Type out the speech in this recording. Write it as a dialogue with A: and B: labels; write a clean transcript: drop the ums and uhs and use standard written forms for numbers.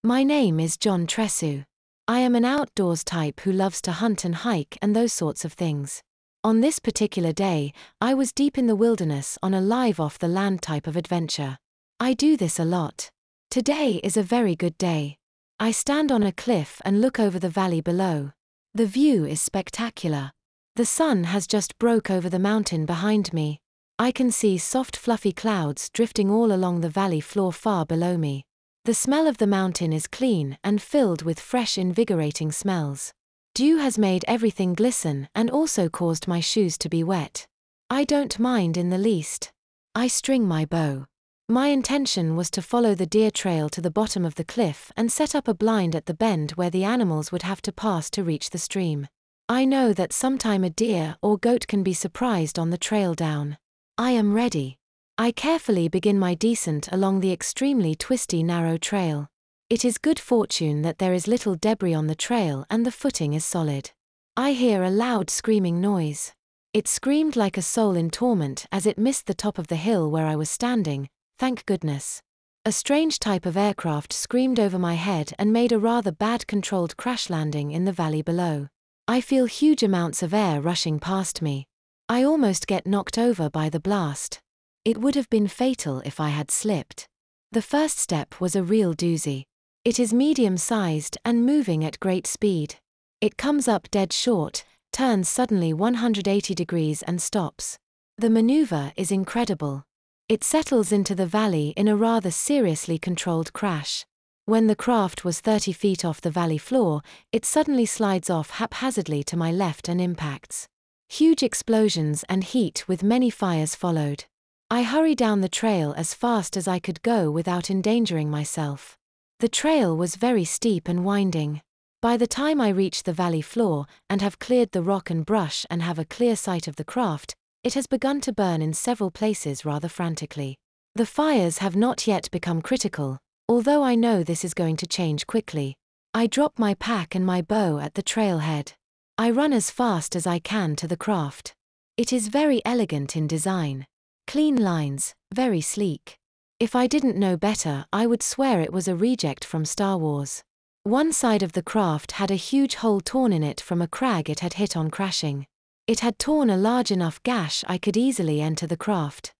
A: My name is John Tressu. I am an outdoors type who loves to hunt and hike and those sorts of things. On this particular day, I was deep in the wilderness on a live off-the-land type of adventure. I do this a lot. Today is a very good day. I stand on a cliff and look over the valley below. The view is spectacular. The sun has just broke over the mountain behind me. I can see soft fluffy clouds drifting all along the valley floor far below me. The smell of the mountain is clean and filled with fresh, invigorating smells. Dew has made everything glisten and also caused my shoes to be wet. I don't mind in the least. I string my bow. My intention was to follow the deer trail to the bottom of the cliff and set up a blind at the bend where the animals would have to pass to reach the stream. I know that sometime a deer or goat can be surprised on the trail down. I am ready. I carefully begin my descent along the extremely twisty narrow trail. It is good fortune that there is little debris on the trail and the footing is solid. I hear a loud screaming noise. It screamed like a soul in torment as it missed the top of the hill where I was standing, thank goodness. A strange type of aircraft screamed over my head and made a rather bad controlled crash landing in the valley below. I feel huge amounts of air rushing past me. I almost get knocked over by the blast. It would have been fatal if I had slipped. The first step was a real doozy. It is medium-sized and moving at great speed. It comes up dead short, turns suddenly 180 degrees and stops. The maneuver is incredible. It settles into the valley in a rather seriously controlled crash. When the craft was 30 feet off the valley floor, it suddenly slides off haphazardly to my left and impacts. Huge explosions and heat with many fires followed. I hurry down the trail as fast as I could go without endangering myself. The trail was very steep and winding. By the time I reach the valley floor and have cleared the rock and brush and have a clear sight of the craft, it has begun to burn in several places rather frantically. The fires have not yet become critical, although I know this is going to change quickly. I drop my pack and my bow at the trailhead. I run as fast as I can to the craft. It is very elegant in design. Clean lines, very sleek. If I didn't know better, I would swear it was a reject from Star Wars. One side of the craft had a huge hole torn in it from a crag it had hit on crashing. It had torn a large enough gash I could easily enter the craft.